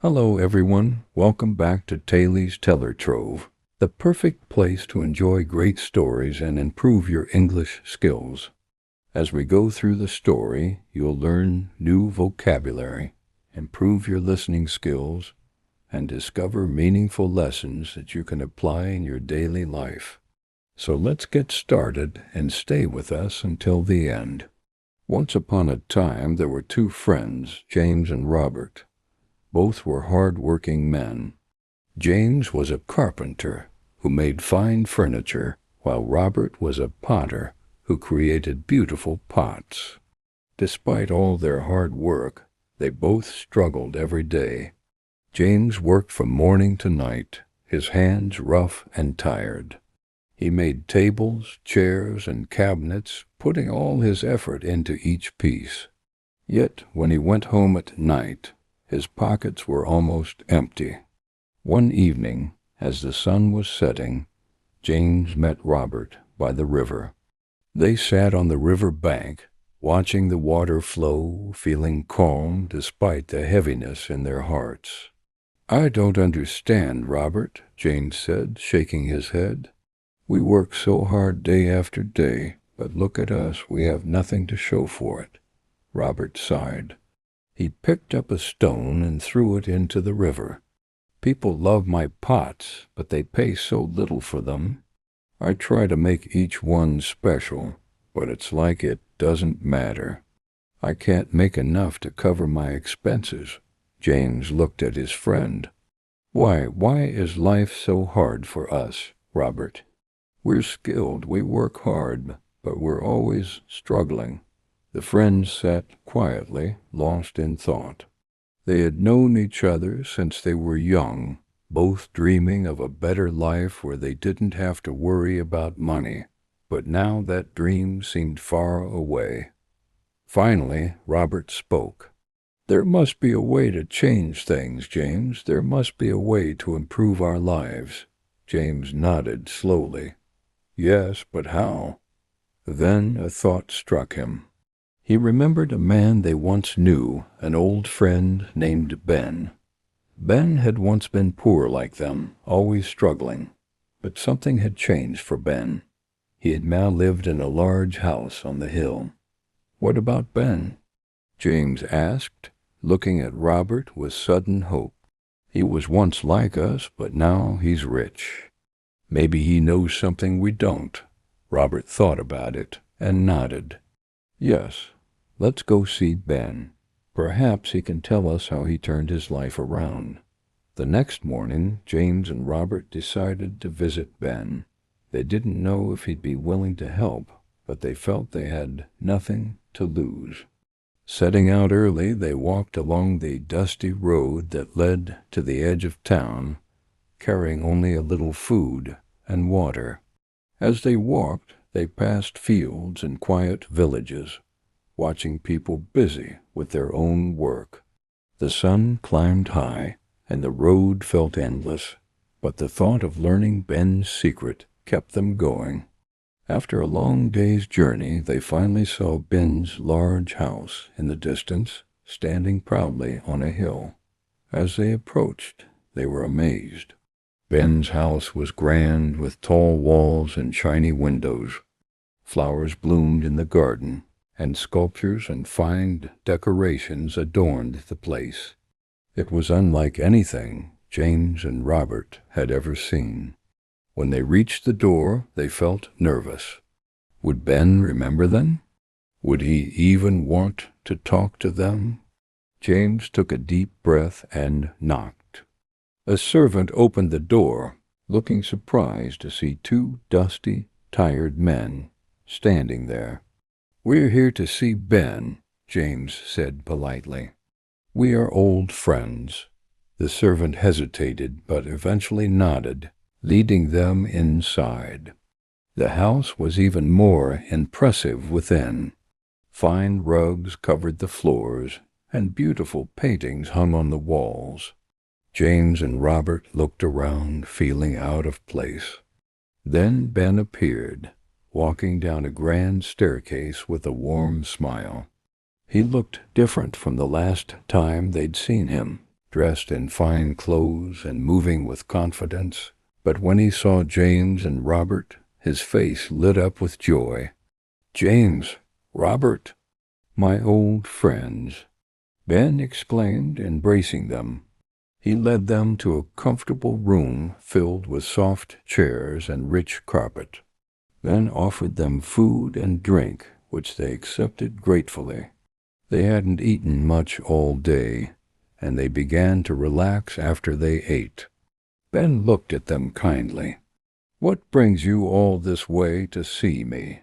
Hello everyone, welcome back to Taylor's Teller Trove, the perfect place to enjoy great stories and improve your English skills. As we go through the story, you'll learn new vocabulary, improve your listening skills, and discover meaningful lessons that you can apply in your daily life. So let's get started and stay with us until the end. Once upon a time, there were two friends, James and Robert. Both were hard-working men. James was a carpenter who made fine furniture, while Robert was a potter who created beautiful pots. Despite all their hard work, they both struggled every day. James worked from morning to night, his hands rough and tired. He made tables, chairs, and cabinets, putting all his effort into each piece. Yet, when he went home at night, his pockets were almost empty. One evening, as the sun was setting, James met Robert by the river. They sat on the river bank, watching the water flow, feeling calm despite the heaviness in their hearts. "I don't understand, Robert," James said, shaking his head. "We work so hard day after day, but look at us, we have nothing to show for it." Robert sighed. He picked up a stone and threw it into the river. "People love my pots, but they pay so little for them. I try to make each one special, but it's like it doesn't matter. I can't make enough to cover my expenses." James looked at his friend. Why is life so hard for us, Robert? We're skilled, we work hard, but we're always struggling." The friends sat quietly, lost in thought. They had known each other since they were young, both dreaming of a better life where they didn't have to worry about money. But now that dream seemed far away. Finally, Robert spoke. "There must be a way to change things, James. There must be a way to improve our lives." James nodded slowly. "Yes, but how?" Then a thought struck him. He remembered a man they once knew, an old friend named Ben. Ben had once been poor like them, always struggling. But something had changed for Ben. He had now lived in a large house on the hill. "What about Ben?" James asked, looking at Robert with sudden hope. "He was once like us, but now he's rich. Maybe he knows something we don't." Robert thought about it and nodded. "Yes, let's go see Ben. Perhaps he can tell us how he turned his life around." The next morning, James and Robert decided to visit Ben. They didn't know if he'd be willing to help, but they felt they had nothing to lose. Setting out early, they walked along the dusty road that led to the edge of town, carrying only a little food and water. As they walked, they passed fields and quiet villages, watching people busy with their own work. The sun climbed high, and the road felt endless, but the thought of learning Ben's secret kept them going. After a long day's journey, they finally saw Ben's large house in the distance, standing proudly on a hill. As they approached, they were amazed. Ben's house was grand, with tall walls and shiny windows. Flowers bloomed in the garden, and sculptures and fine decorations adorned the place. It was unlike anything James and Robert had ever seen. When they reached the door, they felt nervous. Would Ben remember them? Would he even want to talk to them? James took a deep breath and knocked. A servant opened the door, looking surprised to see two dusty, tired men standing there. "We're here to see Ben," James said politely. "We are old friends." The servant hesitated, but eventually nodded, leading them inside. The house was even more impressive within. Fine rugs covered the floors, and beautiful paintings hung on the walls. James and Robert looked around, feeling out of place. Then Ben appeared, walking down a grand staircase with a warm smile. He looked different from the last time they'd seen him. dressed in fine clothes and moving with confidence. But when he saw James and Robert, his face lit up with joy. "James, Robert, my old friends," Ben exclaimed, embracing them. He led them to a comfortable room filled with soft chairs and rich carpet, then offered them food and drink, which they accepted gratefully. They hadn't eaten much all day, and they began to relax after they ate. Ben looked at them kindly. "What brings you all this way to see me?"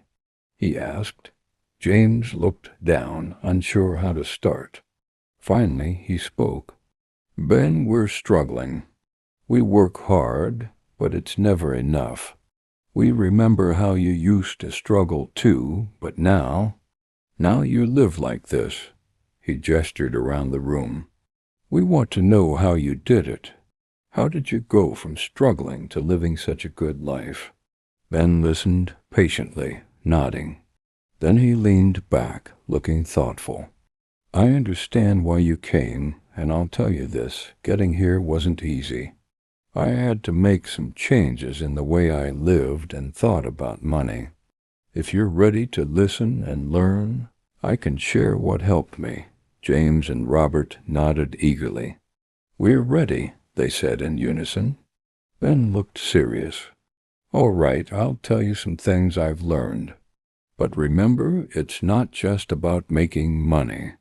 he asked. James looked down, unsure how to start. Finally, he spoke. "Ben, we're struggling. We work hard, but it's never enough. We remember how you used to struggle too, but now you live like this." He gestured around the room. "We want to know how you did it. How did you go from struggling to living such a good life?" Ben listened patiently, nodding. Then he leaned back, looking thoughtful. "I understand why you came, and I'll tell you this, getting here wasn't easy. I had to make some changes in the way I lived and thought about money. If you're ready to listen and learn, I can share what helped me." James and Robert nodded eagerly. "We're ready," they said in unison. Ben looked serious. "All right, I'll tell you some things I've learned. But remember, it's not just about making money.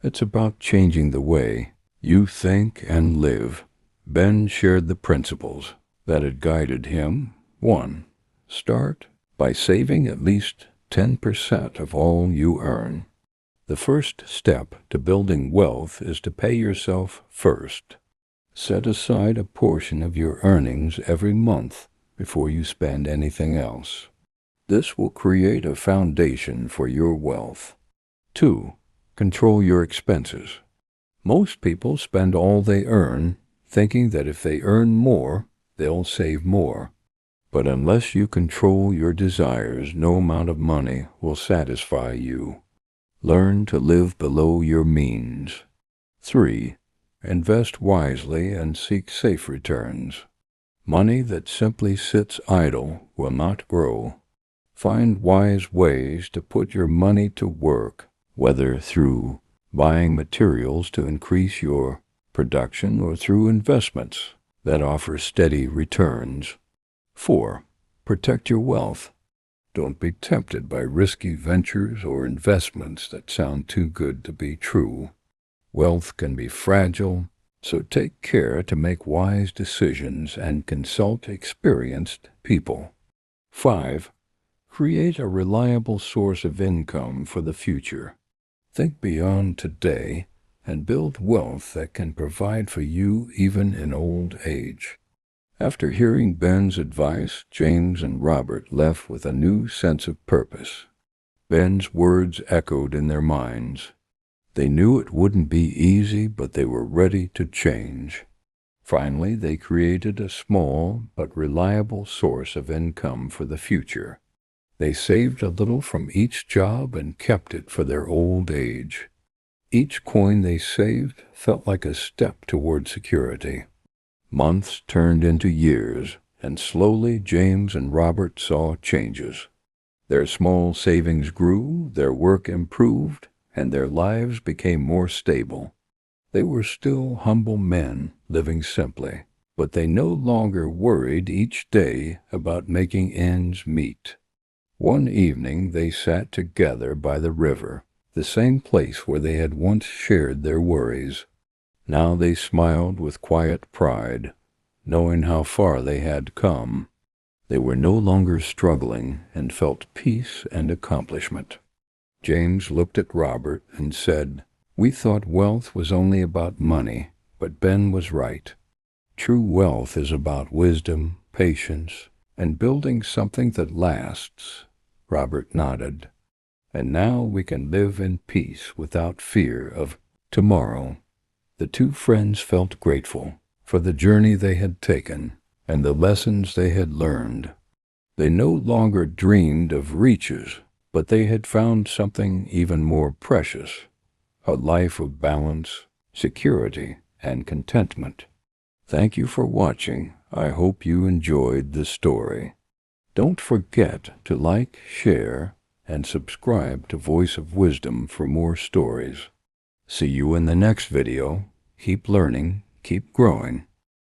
It's about changing the way you think and live." Ben shared the principles that had guided him. 1. Start by saving at least 10% of all you earn. The first step to building wealth is to pay yourself first. Set aside a portion of your earnings every month before you spend anything else. This will create a foundation for your wealth. 2. Control your expenses. Most people spend all they earn, thinking that if they earn more, they'll save more. But unless you control your desires, no amount of money will satisfy you. Learn to live below your means. 3. Invest wisely and seek safe returns. Money that simply sits idle will not grow. Find wise ways to put your money to work, whether through buying materials to increase your production or through investments that offer steady returns. 4. Protect your wealth. Don't be tempted by risky ventures or investments that sound too good to be true. Wealth can be fragile, so take care to make wise decisions and consult experienced people. 5. Create a reliable source of income for the future. Think beyond today and build wealth that can provide for you even in old age. After hearing Ben's advice, James and Robert left with a new sense of purpose. Ben's words echoed in their minds. They knew it wouldn't be easy, but they were ready to change. Finally, they created a small but reliable source of income for the future. They saved a little from each job and kept it for their old age. Each coin they saved felt like a step toward security. Months turned into years, and slowly James and Robert saw changes. Their small savings grew, their work improved, and their lives became more stable. They were still humble men, living simply, but they no longer worried each day about making ends meet. One evening they sat together by the river, the same place where they had once shared their worries. Now they smiled with quiet pride, knowing how far they had come. They were no longer struggling and felt peace and accomplishment. James looked at Robert and said, "We thought wealth was only about money, but Ben was right. True wealth is about wisdom, patience, and building something that lasts." Robert nodded. "And now we can live in peace without fear of tomorrow." The two friends felt grateful for the journey they had taken and the lessons they had learned. They no longer dreamed of riches, but they had found something even more precious, a life of balance, security, and contentment. Thank you for watching. I hope you enjoyed this story. Don't forget to like, share, and subscribe to Voice of Wisdom for more stories. See you in the next video. Keep learning, keep growing.